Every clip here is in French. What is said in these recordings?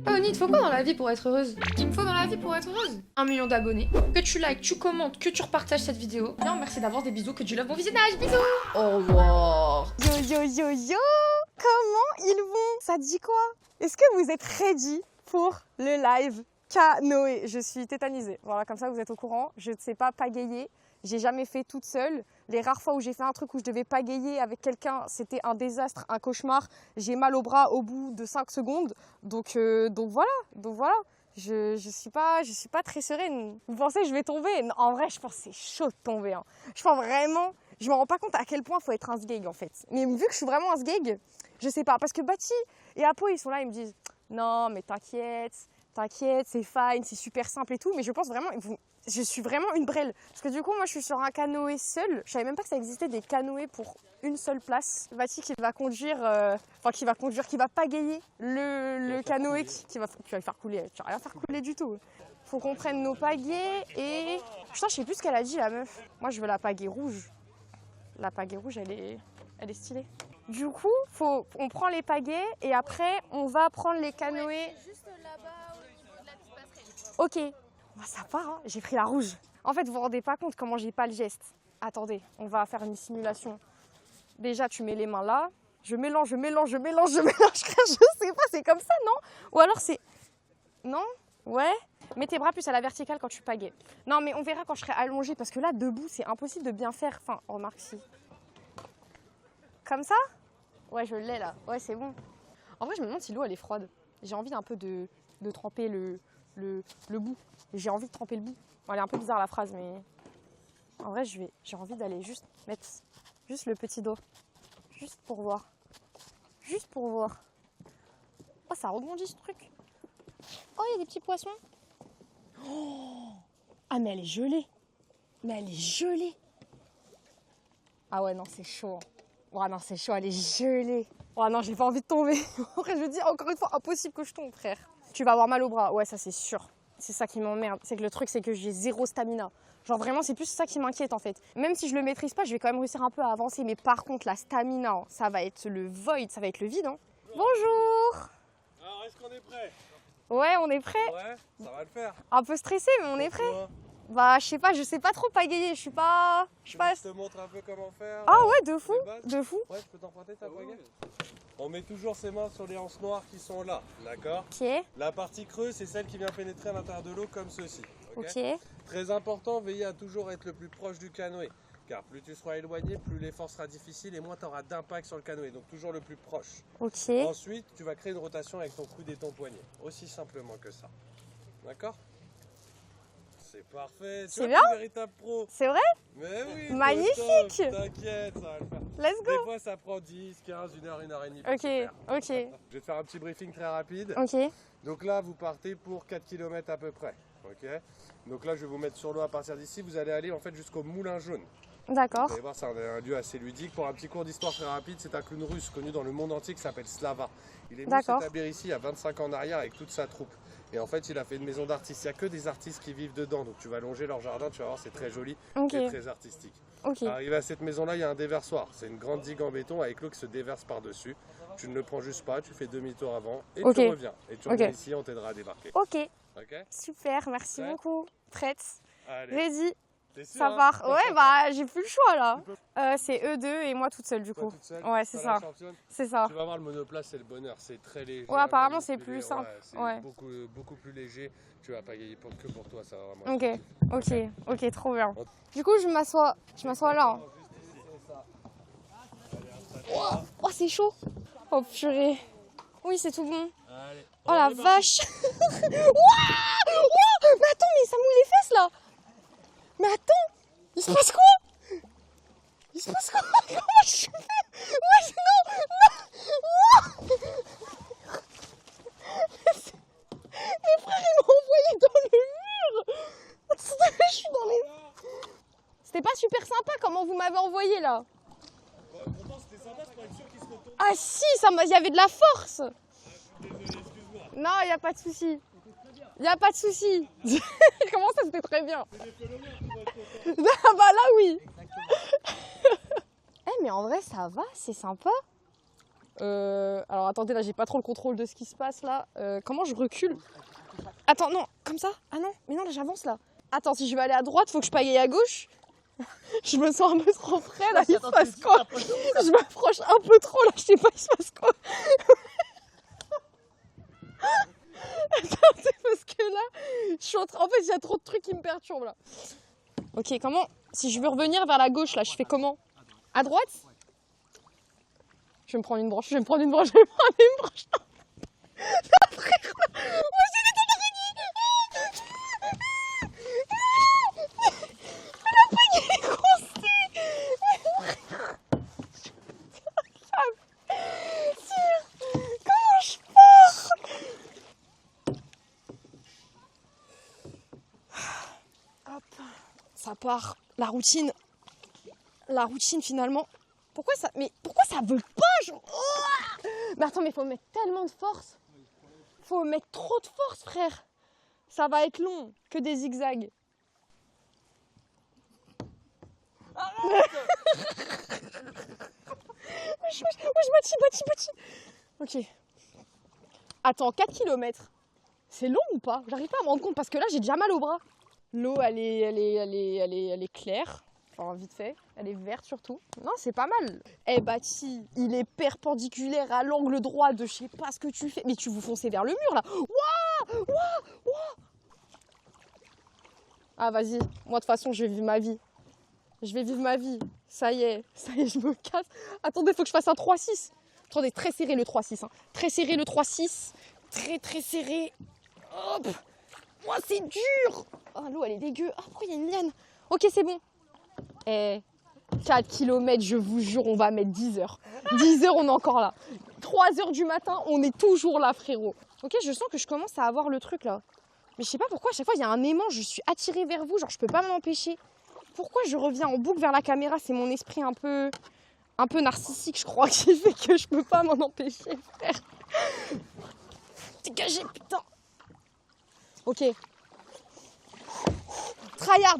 Oni, il te faut quoi dans la vie pour être heureuse? Il me faut dans la vie pour être heureuse 1 million d'abonnés, que tu likes, tu commentes, que tu repartages cette vidéo. Non, merci d'avance, des bisous, que tu love mon visionnage, bisous. Au revoir. Yo yo yo yo, comment ils vont? Ça dit quoi? Est-ce que vous êtes ready pour le live canoë? Je suis tétanisée. Voilà, comme ça vous êtes au courant. Je ne sais pas pagayer. J'ai jamais fait toute seule. Les rares fois où j'ai fait un truc où je devais pagayer avec quelqu'un, c'était un désastre, un cauchemar. J'ai mal au bras au bout de 5 secondes. Donc voilà. Je suis pas très sereine. Vous pensez que je vais tomber? Non, en vrai, je pense que c'est chaud de tomber. Hein. Je pense vraiment, je me rends pas compte à quel point il faut être un sgeg en fait. Mais vu que je suis vraiment un sgeg, je sais pas. Parce que Bati et Apo, ils sont là, ils me disent non, mais t'inquiète, c'est fine, c'est super simple et tout. Mais je pense vraiment, je suis vraiment une brêle. Parce que du coup, moi, je suis sur un canoë seul. Je savais même pas que ça existait des canoës pour une seule place. Bati qui va conduire, qui va pagayer le canoë qui va faire couler. Tu vas rien faire couler du tout. Faut qu'on prenne nos pagaies et... Putain, je sais plus ce qu'elle a dit, la meuf. Moi, je veux la pagaie rouge. La pagaie rouge, elle est stylée. Du coup, on prend les pagaies et après, on va prendre les canoës. Juste là-bas au niveau de la petite passerelle. Ok. Bah, ça part, hein. J'ai pris la rouge. En fait, vous vous rendez pas compte comment j'ai pas le geste. Attendez, on va faire une simulation. Déjà, tu mets les mains là. Je mélange. Je sais pas, c'est comme ça, non? Ou alors c'est... Non? Ouais? Mets tes bras plus à la verticale quand tu pagaies. Non, mais on verra quand je serai allongée parce que là, debout, c'est impossible de bien faire. Enfin, remarque si. Comme ça? Ouais, je l'ai là. Ouais, c'est bon. En vrai, je me demande si l'eau, elle est froide. J'ai envie un peu de tremper le bout. J'ai envie de tremper le bout. Bon, elle est un peu bizarre la phrase, mais en vrai, j'ai envie d'aller juste mettre juste le petit dos. Juste pour voir. Juste pour voir. Oh, ça rebondit ce truc. Oh, il y a des petits poissons. Oh. Ah, mais elle est gelée. Ah ouais, non, c'est chaud. Oh non, c'est chaud, elle est gelée. Oh non, j'ai pas envie de tomber. En vrai, je veux dire, encore une fois, impossible que je tombe, frère. Tu vas avoir mal au bras. Ouais, ça, c'est sûr. C'est ça qui m'emmerde. C'est que le truc, c'est que j'ai zéro stamina. Genre, vraiment, c'est plus ça qui m'inquiète, en fait. Même si je le maîtrise pas, je vais quand même réussir un peu à avancer. Mais par contre, la stamina, hein, ça va être le void, ça va être le vide. Hein. Bonjour. Alors, est-ce qu'on est prêt? Ouais, on est prêt. Ouais, ça va le faire. Un peu stressé, mais on est prêt. Bah, je sais pas trop pagayer. Je Je te montre un peu comment faire. Ah ouais, de fou. Ouais, je peux t'emprunter ta pagaie. On met toujours ses mains sur les anses noires qui sont là, d'accord? Ok. La partie creuse, c'est celle qui vient pénétrer à l'intérieur de l'eau comme ceci. Ok. Très important, veillez à toujours être le plus proche du canoë. Car plus tu seras éloigné, plus l'effort sera difficile et moins tu auras d'impact sur le canoë. Donc toujours le plus proche. Ok. Ensuite, tu vas créer une rotation avec ton coude et ton poignet. Aussi simplement que ça. D'accord? C'est parfait. C'est bien? Tu es un véritable pro. C'est vrai? Mais oui. Magnifique. T'inquiète, ça va le faire. Let's go. Des fois, ça prend 10, 15, 1 heure, 1 heure et demie. Ok. Je vais te faire un petit briefing très rapide. Ok. Donc là, vous partez pour 4 km à peu près. Ok. Donc là, je vais vous mettre sur l'eau à partir d'ici. Vous allez aller en fait jusqu'au Moulin Jaune. D'accord. Vous allez voir, c'est un lieu assez ludique. Pour un petit cours d'histoire très rapide, c'est un clown russe connu dans le monde entier qui s'appelle Slava. Il est venu s'établir ici il y a 25 ans en arrière avec toute sa troupe. Et en fait, il a fait une maison d'artistes. Il n'y a que des artistes qui vivent dedans. Donc tu vas longer leur jardin, tu vas voir, c'est très joli et très artistique. Ok. Arrivé à cette maison-là, il y a un déversoir. C'est une grande digue en béton avec l'eau qui se déverse par-dessus. Tu ne le prends juste pas, tu fais demi-tour avant et tu reviens. Et tu reviens ici, on t'aidera à débarquer. Ok. Ok. Super, merci beaucoup. Prête. Allez. Ready. T'es sûr, Ça hein? part. Ouais, bah j'ai plus le choix là. C'est eux deux et moi toute seule du Toi coup. toute seule, Ouais, c'est pas la ça. championne. C'est ça. Tu vas voir, le monoplace, c'est le bonheur. C'est très léger. Ouais, apparemment, c'est manipulé. plus simple. C'est Ouais. beaucoup plus léger. Tu vas pagayer que pour toi, ça va vraiment. Ok, trop bien. Du coup, je m'assois là. Oh, c'est chaud. Oh purée. Oui, c'est tout bon. Allez. Oh la vache. Ouah, mais attends, mais ça mouille les fesses là. Mais attends, il se passe quoi? Comment je fais? Ouais, non. Mes frères, ils m'ont envoyé dans le mur. Je suis dans les... C'était pas super sympa comment vous m'avez envoyé là. Pourtant, c'était sympa, c'est pour être sûr qu'il se retourne. Ah si, il y avait de la force. Désolé, excuse-moi. Non, il n'y a pas de souci. Comment ça, c'était très bien? C'est des phénomènes pour être content. Ah bah là, oui. Eh, mais en vrai, ça va, c'est sympa. Alors attendez, là j'ai pas trop le contrôle de ce qui se passe là. Comment je recule? Attends, non, comme ça? Ah non, mais non, là j'avance là. Attends, si je vais aller à droite, faut que je pagaille à gauche. Je me sens un peu trop frais là, il se passe quoi? Je m'approche un peu trop là, je sais pas, il se passe quoi? Attends, c'est parce que là, je suis en train... En fait, il y a trop de trucs qui me perturbent là. Ok, comment? Si je veux revenir vers la gauche là, je fais comment? À droite? Je vais me prendre une branche, je vais me prendre une branche, je vais me prendre une branche. Non, frère, moi j'ai des araignées. La poignée est coincée. Comment je pars? Hop, ça part. La routine finalement. Pourquoi ça veut pas genre... Oh, mais attends, mais faut mettre tellement de force. Faut mettre trop de force, frère. Ça va être long, que des zigzags. je bâtis. Ok. Attends, 4 km. C'est long ou pas? J'arrive pas à me rendre compte parce que là j'ai déjà mal au bras. L'eau elle est claire. Enfin, vite fait, elle est verte surtout. Non, c'est pas mal. Eh Bati, il est perpendiculaire à l'angle droit de je sais pas ce que tu fais. Mais tu vous foncez vers le mur là. Ouah. Ah vas-y, moi de toute façon je vais vivre ma vie. Ça y est, je me casse. Attendez, faut que je fasse un 3-6. Attendez, très serré le 3-6. Hein. Très serré le 3-6. Très serré. Hop. Moi c'est dur. Oh, l'eau elle est dégueu. Ah, pourquoi il y a une liane? Ok, c'est bon. 4 km, je vous jure, on va mettre 10 heures. 10 heures, on est encore là. 3 heures du matin, on est toujours là, frérot. Ok, je sens que je commence à avoir le truc là. Mais je sais pas pourquoi, à chaque fois, il y a un aimant, je suis attirée vers vous, genre je peux pas m'en empêcher. Pourquoi je reviens en boucle vers la caméra? C'est mon esprit un peu narcissique, je crois, qui fait que je peux pas m'en empêcher, frère. Dégagez, putain. Ok. Tryhard.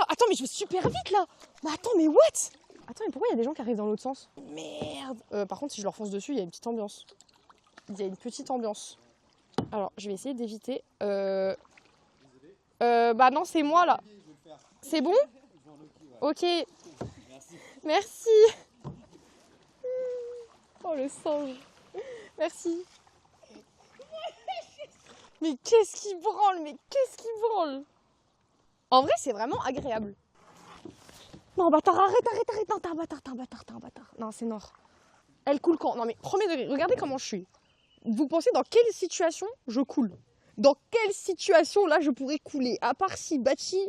Attends, mais je vais super vite là. Mais attends, mais what? Attends, mais pourquoi il y a des gens qui arrivent dans l'autre sens? Merde. Par contre, si je leur fonce dessus, il y a une petite ambiance. Alors, je vais essayer d'éviter. Bah non, c'est moi là. C'est bon? Ok. Merci. Oh le singe. Merci. Mais qu'est-ce qui branle? En vrai, c'est vraiment agréable. Non, bâtard, arrête. Non, t'es un bâtard. Non, c'est Nord. Elle coule quand? Non, mais premier degré, regardez comment je suis. Vous pensez dans quelle situation je coule? Dans quelle situation, là, je pourrais couler? À part si Bati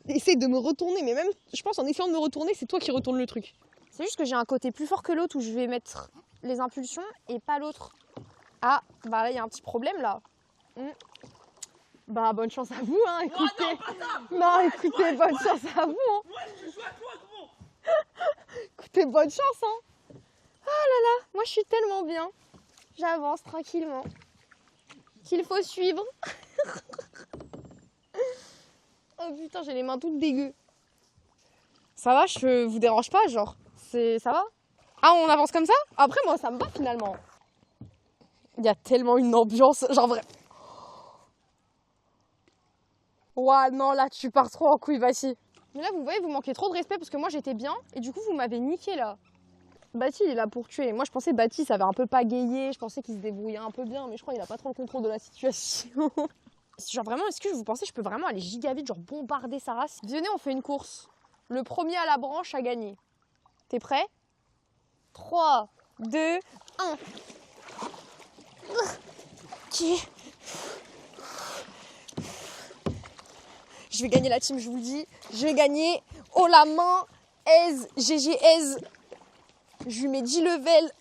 essaie de me retourner. Mais même, je pense, en essayant de me retourner, c'est toi qui retourne le truc. C'est juste que j'ai un côté plus fort que l'autre où je vais mettre les impulsions et pas l'autre. Ah, bah là, il y a un petit problème, là. Bah, bonne chance à vous, hein, écoutez. Non, écoutez, bonne chance à vous, hein. Moi, je joue à toi, gros. Écoutez, bonne chance, hein. Oh là là, moi, je suis tellement bien. J'avance tranquillement. Qu'il faut suivre. Oh putain, j'ai les mains toutes dégueu. Ça va, je vous dérange pas, genre? Ça va? Ah, on avance comme ça? Après, moi, ça me va, finalement. Il y a tellement une ambiance, genre vrai. Ouah, non, là, tu pars trop en couille, Bati. Mais là, vous voyez, vous manquez trop de respect parce que moi, j'étais bien. Et du coup, vous m'avez niqué, là. Bati, il est là pour tuer. Moi, je pensais Bati, ça avait un peu pagayé. Je pensais qu'il se débrouillait un peu bien. Mais je crois qu'il a pas trop le contrôle de la situation. Genre, vraiment, est-ce que vous pensez que je peux vraiment aller giga vite, genre bombarder sa race? Venez, on fait une course. Le premier à la branche a gagné. T'es prêt? 3, 2, 1. Ok. Je vais gagner la team, je vous le dis. Je vais gagner haut la main. Aise, GG Aise. Je lui mets 10 levels.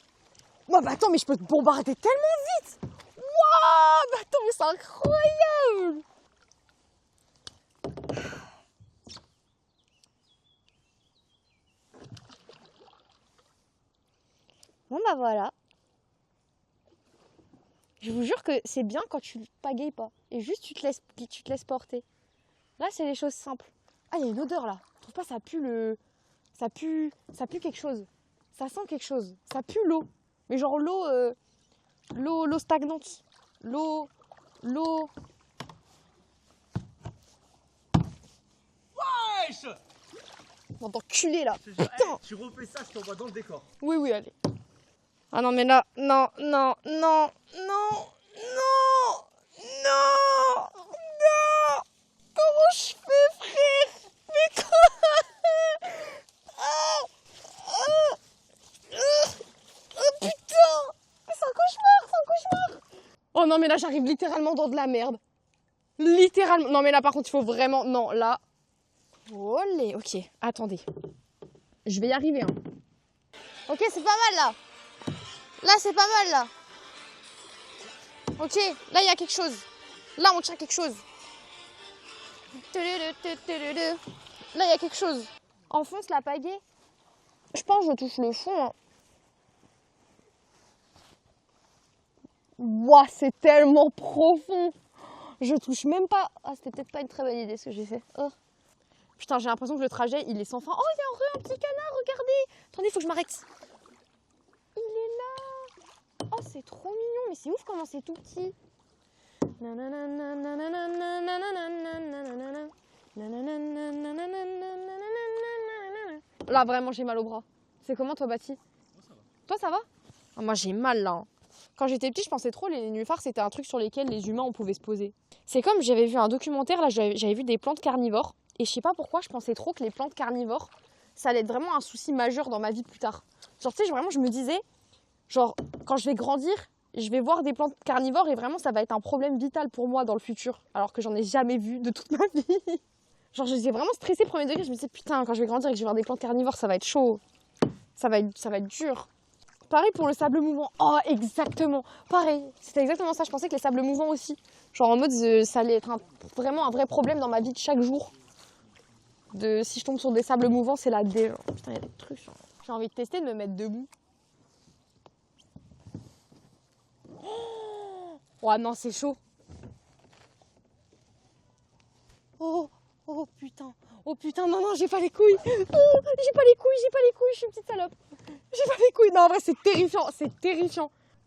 Oh, bah attends, mais je peux te bombarder tellement vite. Waouh, bah attends, mais c'est incroyable. Bon, bah voilà. Je vous jure que c'est bien quand tu pagayes pas. Et juste tu te laisses porter. Là, c'est des choses simples. Ah, il y a une odeur là. Je trouve pas, ça pue quelque chose. Ça sent quelque chose. Ça pue l'eau. Mais genre l'eau stagnante. L'eau. Wesh! Bon, d'enculé là. Putain! Tu refais ça, je t'envoie dans le décor. Oui, allez. Ah non, mais là, non. Comment je fais, frère? Mais quoi? Oh putain! Mais c'est un cauchemar. Oh non, mais là, j'arrive littéralement dans de la merde. Littéralement. Non, mais là, par contre, il faut vraiment... Non, là... Olé, ok, attendez. Je vais y arriver, hein. Ok, c'est pas mal, là. Là, c'est pas mal, là. Ok, là, il y a quelque chose. Là, on tient quelque chose. Là, il y a quelque chose. Enfonce la pagaie. Je pense que je touche le fond. Hein. Ouah, c'est tellement profond. Je touche même pas. Ah, c'était peut-être pas une très bonne idée ce que j'ai fait. Oh. Putain, j'ai l'impression que le trajet, il est sans fin. Oh, il y a un petit canard, regardez. Attendez, il faut que je m'arrête. Il est là. Oh, c'est trop mignon. Mais c'est ouf comment c'est tout petit. Là, vraiment, j'ai mal au bras. C'est comment, toi, Bapti? Toi, ça va? Ah, moi, j'ai mal, là. Quand j'étais petite, je pensais trop les nénuphars, c'était un truc sur lesquels les humains, on pouvait se poser. C'est comme, j'avais vu un documentaire, là, j'avais vu des plantes carnivores. Et je sais pas pourquoi, je pensais trop que les plantes carnivores, ça allait être vraiment un souci majeur dans ma vie plus tard. Genre, tu sais, vraiment, je me disais, genre, quand je vais grandir, je vais voir des plantes carnivores et vraiment, ça va être un problème vital pour moi dans le futur. Alors que j'en ai jamais vu de toute ma vie. Genre, j'étais vraiment stressée premier degré. Je me disais, putain, quand je vais grandir et que je vais voir des plantes carnivores, ça va être chaud. Ça va être dur. Pareil pour le sable mouvant. Oh, exactement. Pareil. C'était exactement ça. Je pensais que les sables mouvants aussi. Genre, en mode, ça allait être vraiment un vrai problème dans ma vie de chaque jour. Si je tombe sur des sables mouvants, c'est la dé. Genre. Putain, il y a des trucs. Genre. J'ai envie de tester de me mettre debout. Oh non, c'est chaud. Oh putain. Oh putain, non, j'ai pas les couilles. Oh, j'ai pas les couilles, je suis une petite salope. J'ai pas les couilles. Non, en vrai, c'est terrifiant.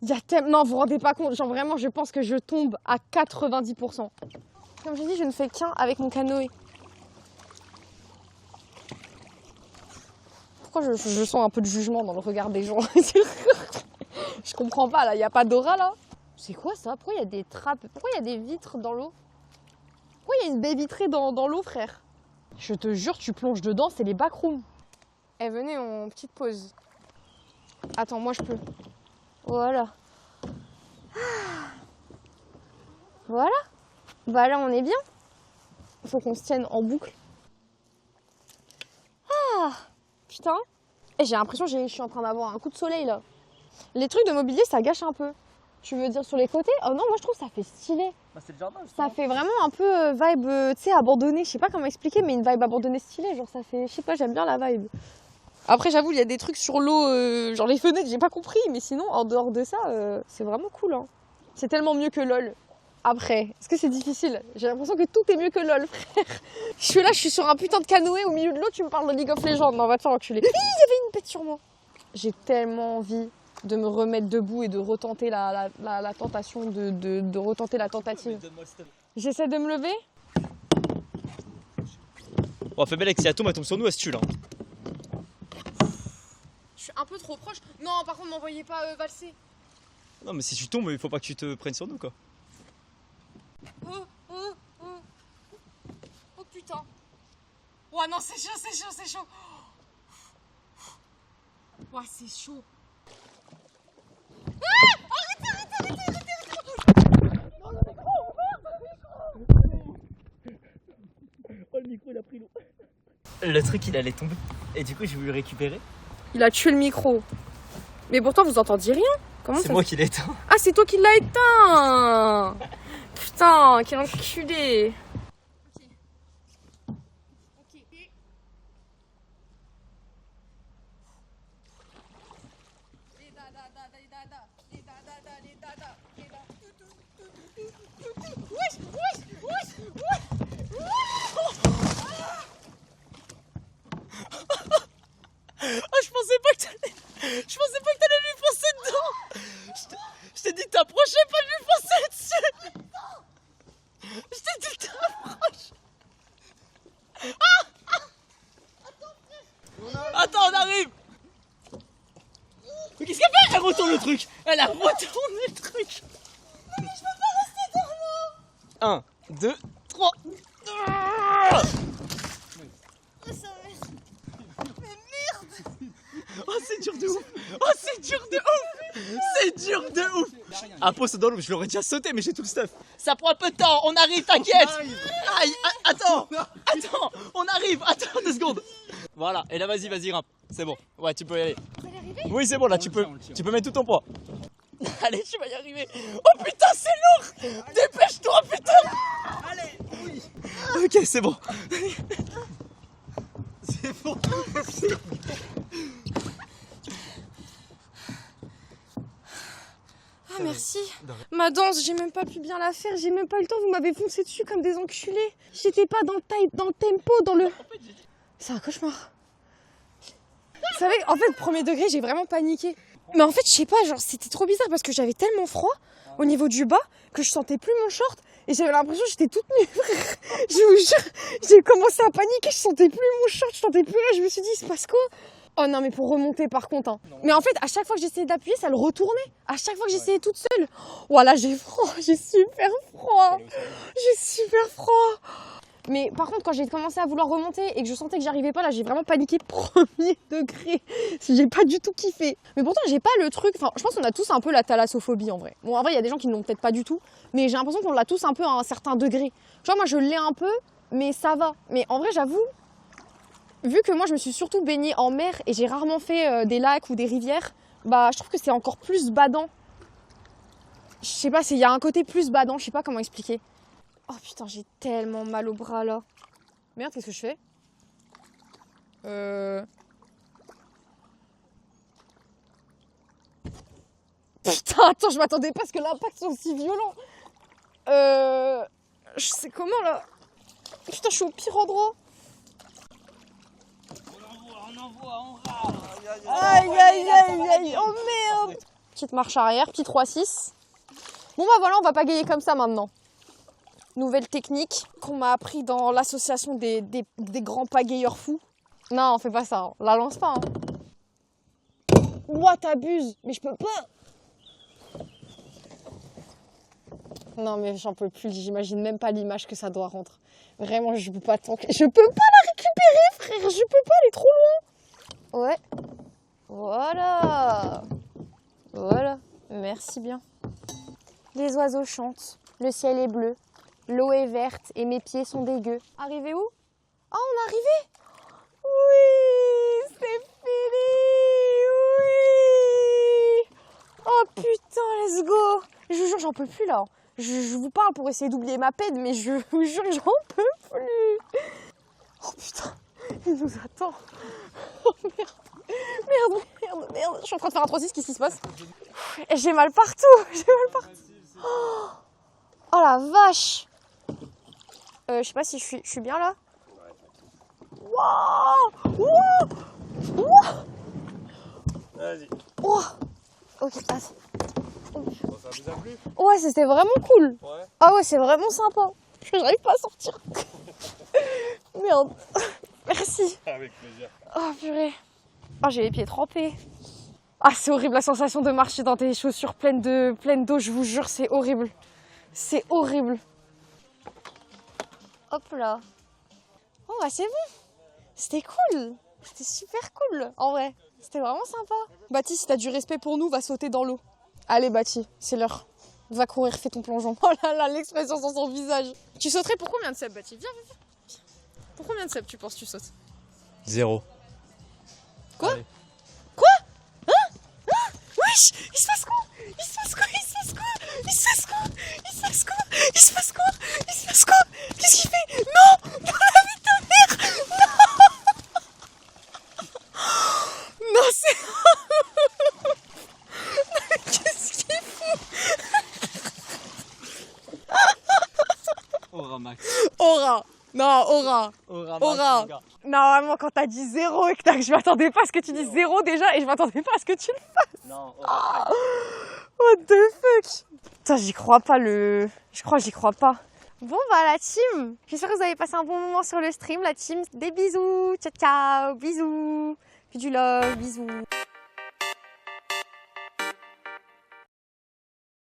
Il y a tellement... Non, vous vous rendez pas compte. Genre, vraiment, je pense que je tombe à 90%. Comme j'ai dit, je ne fais qu'un avec mon canoë. Pourquoi je sens un peu de jugement dans le regard des gens? Je comprends pas, là. Il n'y a pas d'aura, là. C'est quoi, ça? Pourquoi il y a des trappes? Pourquoi il y a des vitres dans l'eau? Pourquoi il y a une baie vitrée dans l'eau, frère? Je te jure, tu plonges dedans, c'est les backrooms. Eh, venez, on petite pause. Attends, moi je peux. Voilà. Voilà. Bah là, on est bien. Il faut qu'on se tienne en boucle. Ah, putain. Et j'ai l'impression que je suis en train d'avoir un coup de soleil, là. Les trucs de mobilier, ça gâche un peu. Tu veux dire sur les côtés? Oh non, moi je trouve que ça fait stylé. Bah, c'est le jardin, justement. Ça fait vraiment un peu vibe, tu sais, abandonnée. Je sais pas comment expliquer, mais une vibe abandonnée stylée. Genre, ça fait, je sais pas, j'aime bien la vibe. Après, j'avoue, il y a des trucs sur l'eau, genre les fenêtres, j'ai pas compris. Mais sinon, en dehors de ça, c'est vraiment cool. Hein. C'est tellement mieux que LOL. Après, est-ce que c'est difficile? J'ai l'impression que tout est mieux que LOL, frère. Je suis sur un putain de canoë au milieu de l'eau, tu me parles de League of Legends. Non, va te faire enculer. Il y avait une bête sur moi. J'ai tellement envie de me remettre debout et de retenter la tentation, de retenter la tentative. J'essaie de me lever. Oh, fais belle, si elle tombe sur nous, elle se tue là. Je suis un peu trop proche. Non, par contre, m'envoyez pas valser. Non, mais si tu tombes, il faut pas que tu te prennes sur nous, quoi. Oh putain. Ouais, non, c'est chaud. Ouais, c'est chaud. Oh, le micro, il a pris l'eau. Le truc, il allait tomber. Et du coup, j'ai voulu le récupérer. Il a tué le micro. Mais pourtant, vous entendiez rien. Comment c'est moi qui l'ai éteint. Ah, c'est toi qui l'as éteint. Putain, quel enculé. Ah, je pensais pas que t'allais... le truc. Elle a retourné le truc. Non mais je peux pas rester dans l'eau. 1, 2, 3. Oh c'est dur de ouf. Oh c'est dur de ouf. C'est dur de ouf. Un poste dans l'eau, je l'aurais déjà sauté mais j'ai tout le stuff. Ça prend un peu de temps, on arrive, t'inquiète. Aïe, attends, on arrive, attends 2 secondes. Voilà, et là vas-y, grimpe. C'est bon, ouais tu peux y aller. Oui c'est bon là, tu peux mettre tout ton poids. Allez, tu vas y arriver. Oh putain, c'est lourd. Dépêche-toi, putain. Allez, oui. Ok, c'est bon. C'est bon. Ah merci. Ma danse, j'ai même pas pu bien la faire, j'ai même pas eu le temps, vous m'avez foncé dessus comme des enculés. J'étais pas dans le tempo, dans le... C'est un cauchemar. Vous savez, en fait, premier degré, j'ai vraiment paniqué. Mais en fait, je sais pas, genre, c'était trop bizarre parce que j'avais tellement froid au niveau du bas que je sentais plus mon short et j'avais l'impression que j'étais toute nue, frère. Je vous jure, j'ai commencé à paniquer, je sentais plus mon short, je sentais plus rien, je me suis dit, il se passe quoi? Oh non, mais pour remonter par contre. Hein. Mais en fait, à chaque fois que j'essayais d'appuyer, ça le retournait. À chaque fois que j'essayais toute seule. Voilà, j'ai froid, j'ai super froid. J'ai super froid. Mais par contre, quand j'ai commencé à vouloir remonter et que je sentais que j'arrivais pas, là, j'ai vraiment paniqué premier degré. J'ai pas du tout kiffé. Mais pourtant, j'ai pas le truc. Enfin, je pense qu'on a tous un peu la thalassophobie en vrai. Bon, en vrai, il y a des gens qui ne l'ont peut-être pas du tout. Mais j'ai l'impression qu'on l'a tous un peu à un certain degré. Tu vois, moi, je l'ai un peu, mais ça va. Mais en vrai, j'avoue, vu que moi, je me suis surtout baignée en mer et j'ai rarement fait des lacs ou des rivières, bah, je trouve que c'est encore plus badant. Je sais pas, il y a un côté plus badant, je sais pas comment expliquer. Oh putain, j'ai tellement mal au bras là. Merde, qu'est-ce que je fais? Putain, attends, je m'attendais pas à ce que l'impact soit aussi violent. Je sais comment là. Putain, je suis au pire endroit. On râle. Aïe, aïe, aïe, aïe, oh merde. Petite marche arrière, petit 3-6. Bon bah voilà, on va pagayer comme ça maintenant. Nouvelle technique qu'on m'a appris dans l'association des grands pagayeurs fous. Non, on fait pas ça, hein. La lance pas. Hein. Ouah, t'abuses, mais je peux pas. Non mais j'en peux plus, j'imagine même pas l'image que ça doit rendre. Vraiment, je peux pas je peux pas la récupérer, frère, je peux pas, elle est trop loin. Ouais, voilà. Voilà, merci bien. Les oiseaux chantent, le ciel est bleu, l'eau est verte et mes pieds sont dégueux. Arrivé où? Ah, on est arrivé? Oui, c'est fini, oui. Oh putain, let's go. Je vous jure, j'en peux plus là. Je vous parle pour essayer d'oublier ma peine, mais je vous jure, j'en peux plus. Oh putain, il nous attend. Oh merde. Merde. Je suis en train de faire un 3-6, qu'est-ce qui se passe? J'ai mal partout. Oh la vache. Je sais pas si je suis bien là. Waouh. Vas-y. Wow. Ok, attends. Bon, ça vous a plu? Ouais, c'était vraiment cool. Ouais. Ah ouais, c'est vraiment sympa. J'arrive pas à sortir. Merde. Merci. Avec plaisir. Oh purée. Oh, j'ai les pieds trempés. Ah, c'est horrible la sensation de marcher dans des chaussures pleines d'eau, je vous jure, c'est horrible. C'est horrible. Hop là. Oh bah c'est bon. C'était cool. C'était super cool, en vrai. C'était vraiment sympa. Baptiste, si t'as du respect pour nous, va sauter dans l'eau. Allez Baptiste, c'est l'heure. Va courir, fais ton plongeon. Oh là là, l'expression sur son visage. Tu sauterais pour combien de subs, Baptiste? Viens. Pour combien de subs tu penses que tu sautes? 0. Quoi? Allez. Quoi? Hein? Wesh! Il se passe quoi? Qu'est-ce qu'il fait? Non! Dans la vie de ta mère! Non! Non, c'est... Qu'est-ce qu'il fout? Aura Max. Aura! Non, aura! Aura. Aura! Non, vraiment, quand t'as dit 0 et que je m'attendais pas à ce que tu dises 0 déjà et je m'attendais pas à ce que tu le fasses! Non, Ah. What the fuck? Putain, j'y crois pas Je crois que j'y crois pas. Bon bah la team, j'espère que vous avez passé un bon moment sur le stream, la team. Des bisous, ciao ciao, bisous. Puis du love, bisous.